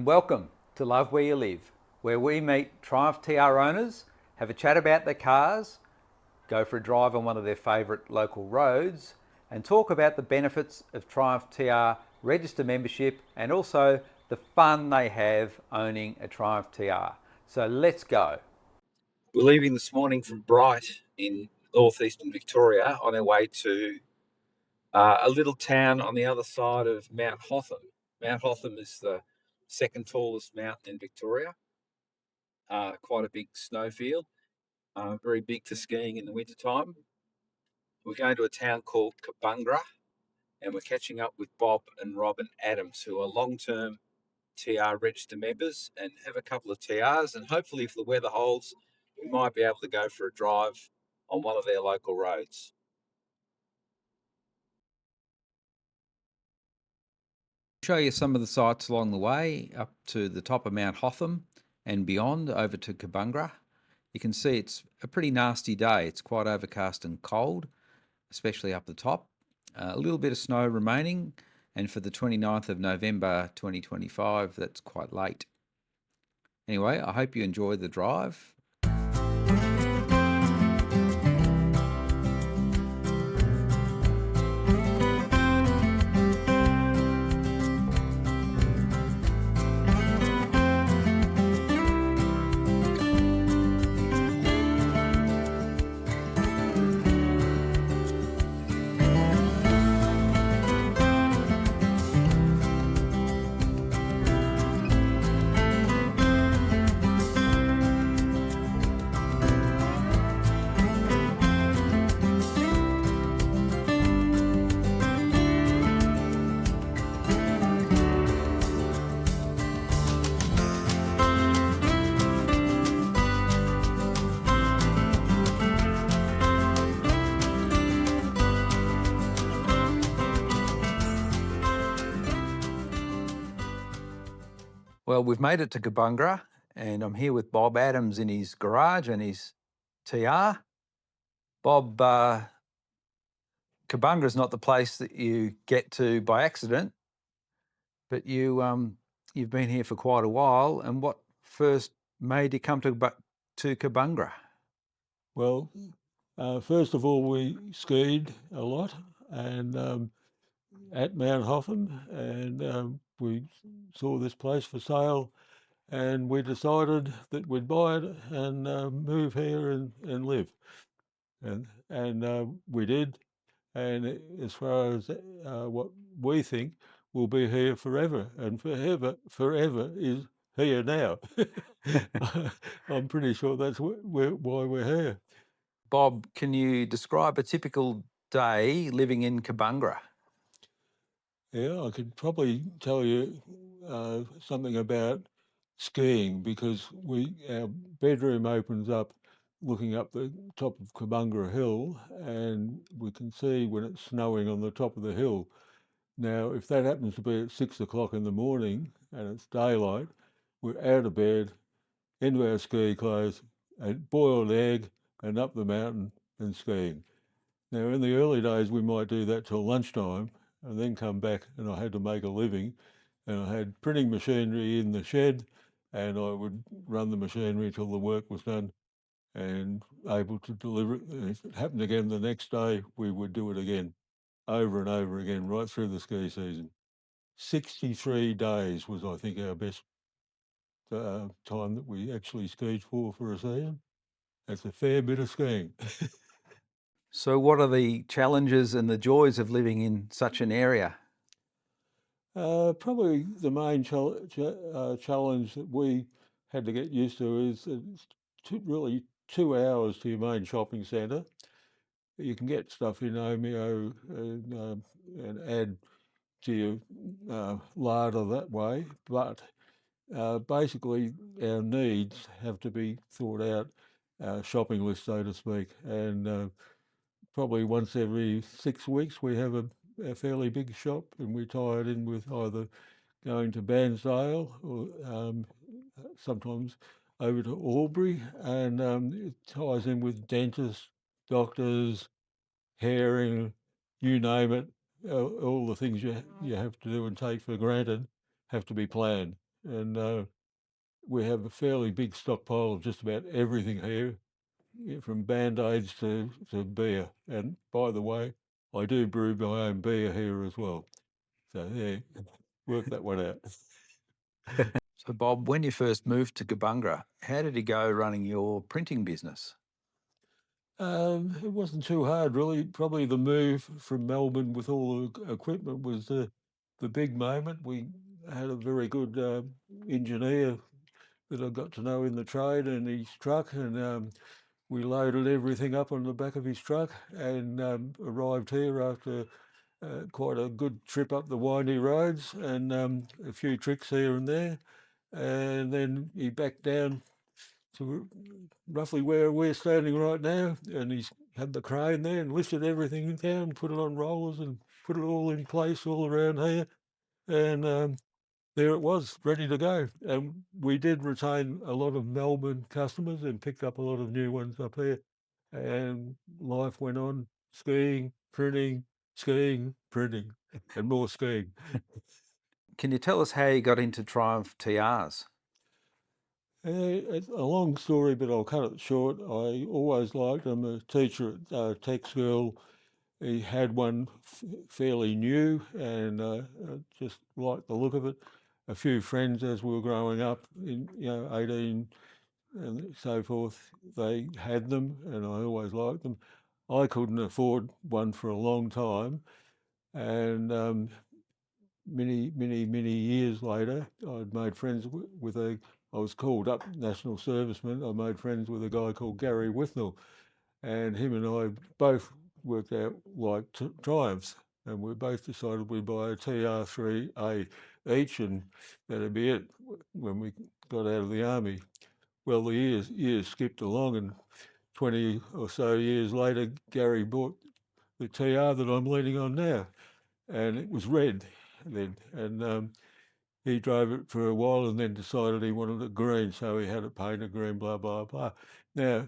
and welcome to Love Where You Live, where we meet Triumph TR owners, have a chat about their cars, go for a drive on one of their favourite local roads, and talk about the benefits of Triumph TR register membership and also the fun they have owning a Triumph TR. So let's go. We're leaving this morning from Bright in northeastern Victoria on our way to a little town on the other side of Mount Hotham. Mount Hotham is the second tallest mountain in Victoria, quite a big snowfield, very big for skiing in the wintertime. We're going to a town called Cobungra, and we're catching up with Bob and Rob and Adams, who are long-term TR register members and have a couple of TRs, and hopefully if the weather holds, we might be able to go for a drive on one of their local roads. Show you some of the sights along the way up to the top of Mount Hotham and beyond over to Cobungra. You can see it's a pretty nasty day. It's quite overcast and cold, especially up the top. A little bit of snow remaining, and for the 29th of November 2025, that's quite late. Anyway, I hope you enjoy the drive. Well, we've made it to Cobungra, and I'm here with Bob Adams in his garage and his TR. Bob, Cobungra's not the place that you get to by accident, but you've been here for quite a while. And what first made you come to Cobungra? Well, first of all, we skied a lot and at Mount Hotham, and we saw this place for sale, and we decided that we'd buy it and move here and live, and we did. And as far as what we think, we'll be here forever, and forever is here now. I'm pretty sure that's why we're here. Bob, can you describe a typical day living in Cobungra? Yeah, I could probably tell you something about skiing because our bedroom opens up looking up the top of Cobungra Hill, and we can see when it's snowing on the top of the hill. Now, if that happens to be at 6 o'clock in the morning and it's daylight, we're out of bed, into our ski clothes, a boiled egg, and up the mountain and skiing. Now, in the early days, we might do that till lunchtime and then come back, and I had to make a living. And I had printing machinery in the shed, and I would run the machinery till the work was done and able to deliver it. And if it happened again the next day, we would do it again, over and over again, right through the ski season. 63 days was, I think, our best time that we actually skied for a season. That's a fair bit of skiing. So what are the challenges and the joys of living in such an area? Probably the main challenge that we had to get used to is it's really 2 hours to your main shopping centre. You can get stuff in Omeo and add to your larder that way, but basically our needs have to be thought out, shopping list, so to speak, and probably once every 6 weeks we have a fairly big shop, and we tie it in with either going to Bairnsdale or sometimes over to Albury, and it ties in with dentists, doctors, hairing, you name it. All the things you have to do and take for granted have to be planned, and we have a fairly big stockpile of just about everything here, from Band-Aids to beer. And by the way, I do brew my own beer here as well. So yeah, work that one out. So, Bob, when you first moved to Cobungra, how did you go running your printing business? It wasn't too hard, really. Probably the move from Melbourne with all the equipment was the big moment. We had a very good engineer that I got to know in the trade and his truck, and we loaded everything up on the back of his truck and arrived here after quite a good trip up the windy roads and a few tricks here and there. And then he backed down to roughly where we're standing right now, and he's had the crane there and lifted everything down, put it on rollers and put it all in place all around here. And there it was, ready to go. And we did retain a lot of Melbourne customers and picked up a lot of new ones up here. And life went on, skiing, printing, and more skiing. Can you tell us how you got into Triumph TRs? It's a long story, but I'll cut it short. I always liked them. A teacher at tech school, he had one fairly new, and I just liked the look of it. A few friends as we were growing up, in 18 and so forth, they had them, and I always liked them. I couldn't afford one for a long time, and many years later, I'd made friends with I was called up national serviceman. I made friends with a guy called Gary Withnell, and him and I both worked out like Triumphs, and we both decided we'd buy a TR3A each, and that'd be it when we got out of the army. Well, the years skipped along, and 20 or so years later, Gary bought the TR that I'm leaning on now, and it was red then, and he drove it for a while and then decided he wanted it green, so he had it painted green, blah, blah, blah. Now,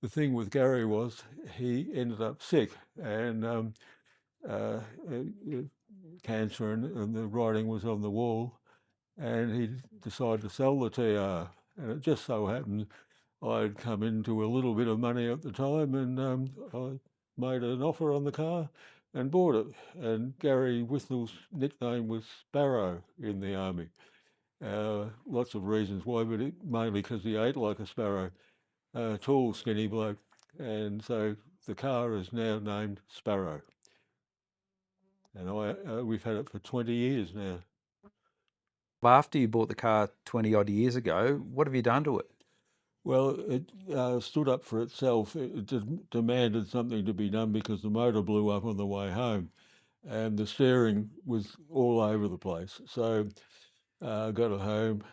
the thing with Gary was he ended up sick and uh, uh, cancer, and the writing was on the wall, and he decided to sell the TR. And it just so happened I'd come into a little bit of money at the time, and I made an offer on the car and bought it. And Gary Withnell's nickname was Sparrow in the army. Lots of reasons why, but mainly because he ate like a sparrow, tall, skinny bloke. And so the car is now named Sparrow. And we've had it for 20 years now. After you bought the car 20 odd years ago, what have you done to it? Well, it stood up for itself. It demanded something to be done because the motor blew up on the way home and the steering was all over the place. So I got it home,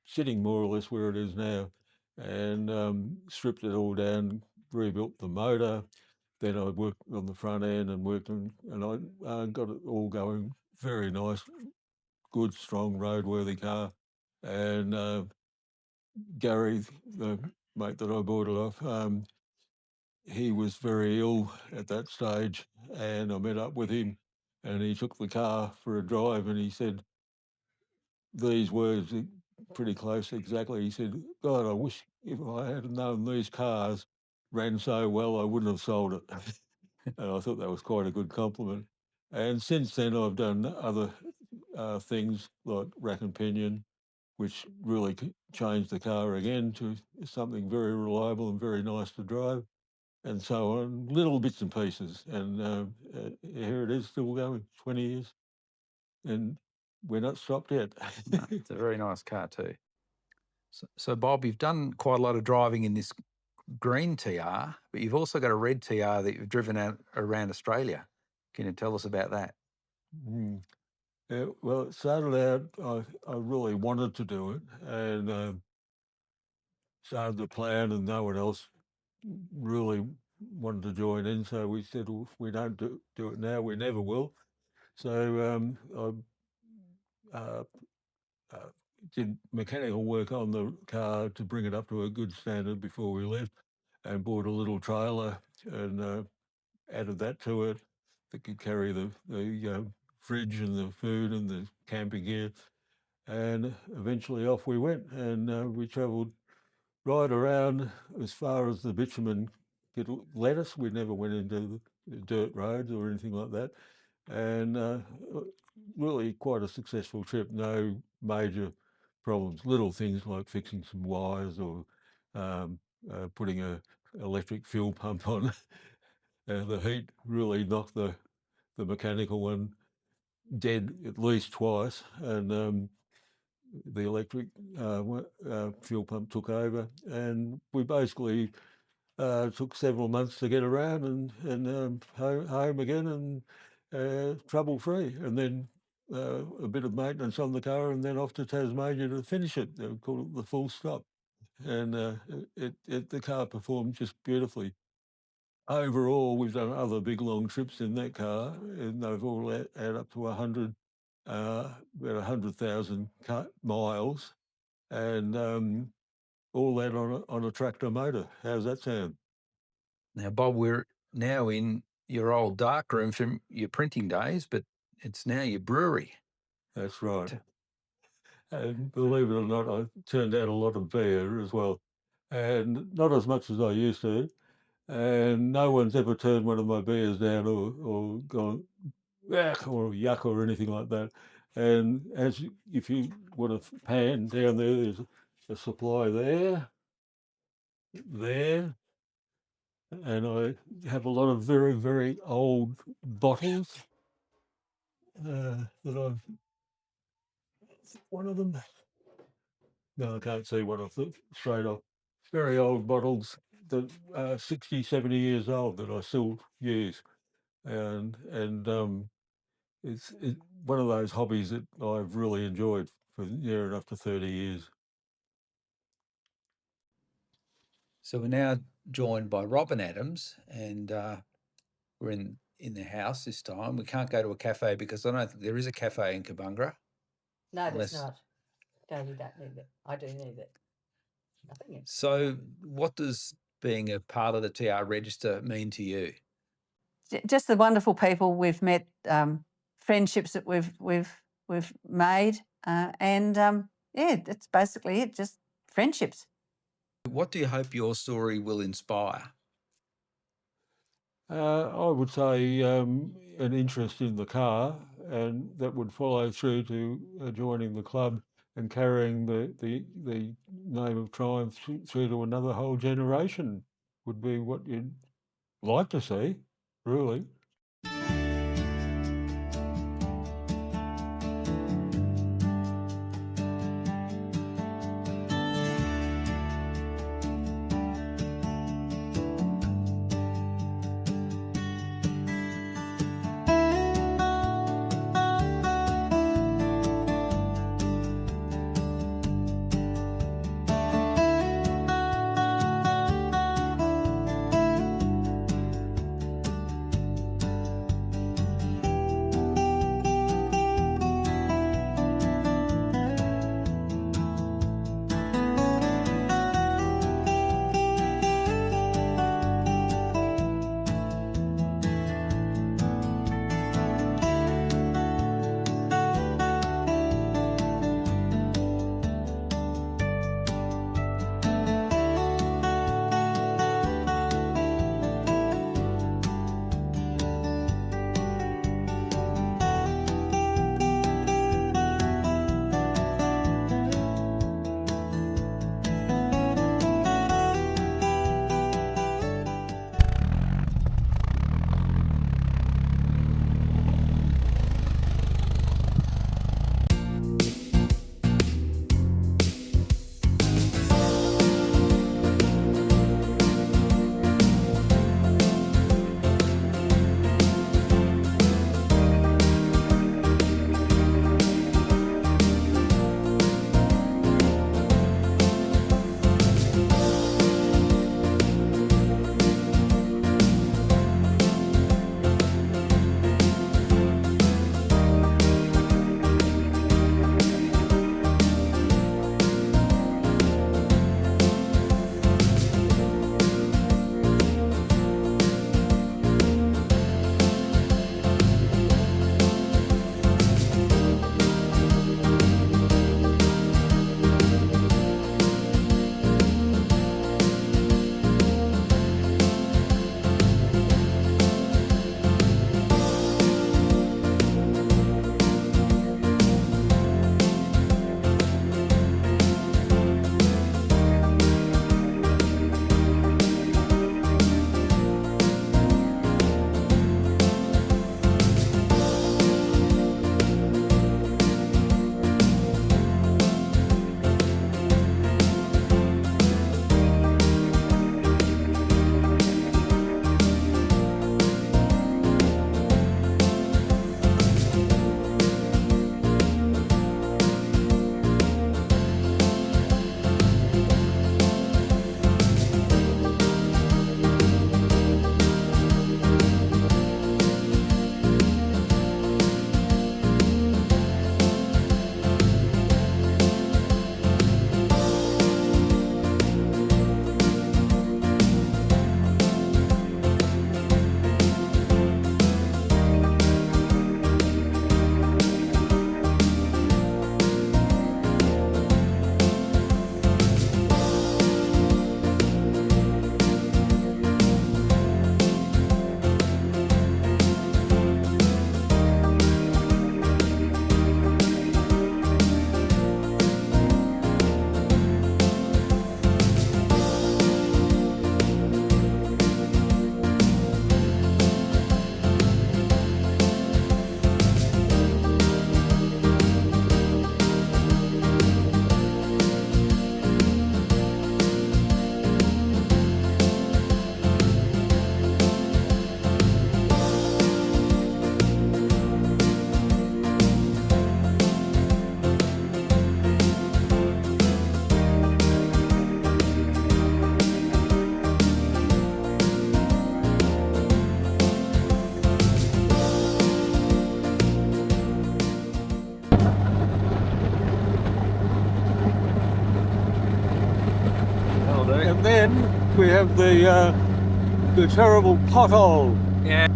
sitting more or less where it is now, and stripped it all down, rebuilt the motor. Then I worked on the front end and and I got it all going very nice, good, strong, roadworthy car. And Gary, the mate that I bought it off, he was very ill at that stage, and I met up with him, and he took the car for a drive, and he said these words pretty close exactly. He said, "God, I wish if I had known these cars ran so well, I wouldn't have sold it." And I thought that was quite a good compliment. And since then, I've done other things like rack and pinion, which really changed the car again to something very reliable and very nice to drive, and so on, little bits and pieces. And here it is, still going, 20 years, and we're not stopped yet. No, it's a very nice car too. So, Bob, you've done quite a lot of driving in this green TR, but you've also got a red TR that you've driven out around Australia. Can you tell us about that? Mm. Yeah, well, it started out, I really wanted to do it, and started the plan, and no one else really wanted to join in. So we said, well, if we don't do it now, we never will. So I uh, did mechanical work on the car to bring it up to a good standard before we left, and bought a little trailer and added that to it that could carry the fridge and the food and the camping gear. and eventually off we went, and we travelled right around as far as the bitumen could let us. We never went into the dirt roads or anything like that, and really quite a successful trip. No major problems. Little things like fixing some wires or um, putting a electric fuel pump on. The heat really knocked the mechanical one dead at least twice, and the electric fuel pump took over, and we basically took several months to get around and home again and trouble free, and then a bit of maintenance on the car, and then off to Tasmania to finish it. They call it the full stop, and the car performed just beautifully. Overall, we've done other big long trips in that car, and they've all add up to 100, about 100,000 miles, and all that on a tractor motor. How's that sound? Now, Bob, we're now in your old darkroom from your printing days, but it's now your brewery. That's right. And believe it or not, I turned out a lot of beer as well, and not as much as I used to. And no one's ever turned one of my beers down or gone yuck or yuck or anything like that. And if you want a pan down there, there's a supply there, and I have a lot of very, very old bottles that I've. One of them. No, I can't see one off straight off. Very old bottles that are 60, 70 years old that I still use, and it's one of those hobbies that I've really enjoyed for near enough to 30 years. So we're now joined by Robin Adams, and we're in the house this time. We can't go to a cafe because I don't think there is a cafe in Cobungra. No, Unless- there's not. No, you don't need it. I do need it. Nothing else. So what does being a part of the TR Register mean to you? Just the wonderful people we've met, friendships that we've made, and yeah, that's basically it. Just friendships. What do you hope your story will inspire? I would say an interest in the car, and that would follow through to joining the club and carrying the name of Triumph through to another whole generation would be what you'd like to see, really. we have the terrible pothole. Yeah.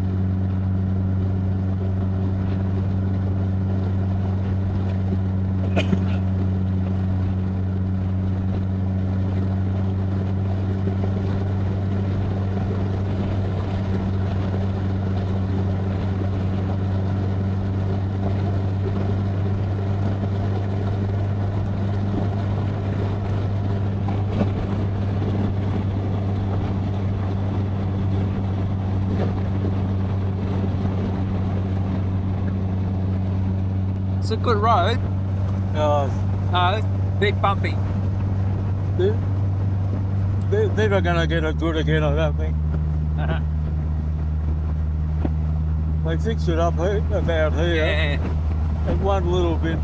It's a good road. Uh, It's a bit bumpy. they're never going to get it good again, I don't think. They fixed it up about here Yeah. and one little bit.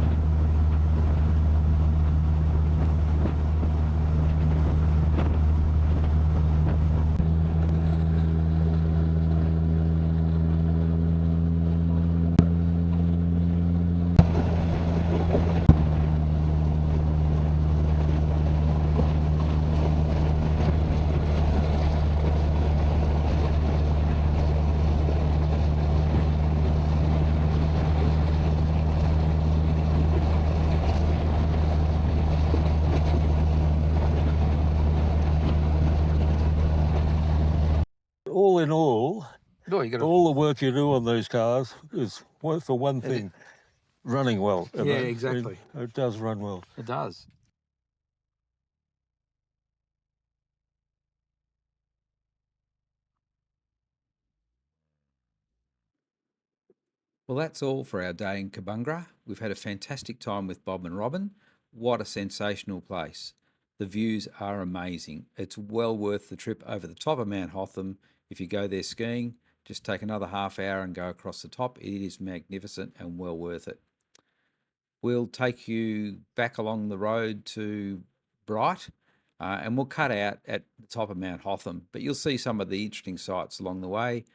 All in all, Oh, you got all the work you do on these cars is for one thing, running well. And Yeah, exactly. It does run well. It does. Well, that's all for our day in Cobungra. We've had a fantastic time with Bob and Robin. What a sensational place. The views are amazing. It's well worth the trip over the top of Mount Hotham. If you go there skiing, just take another half hour and go across the top. It is magnificent and well worth it. We'll take you back along the road to Bright, and we'll cut out at the top of Mount Hotham, but you'll see some of the interesting sights along the way.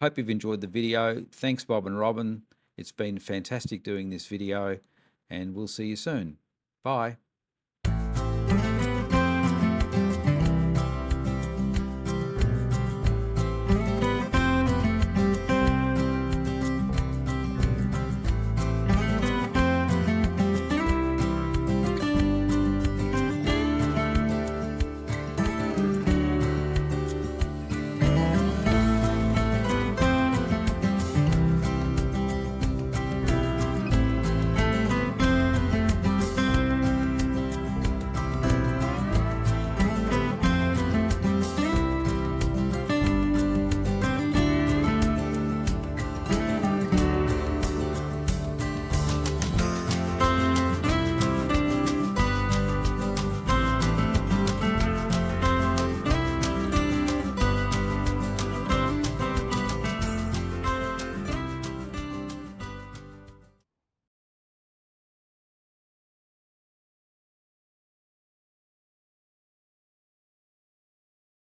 Hope you've enjoyed the video. Thanks, Bob and Robin. It's been fantastic doing this video, and we'll see you soon. Bye.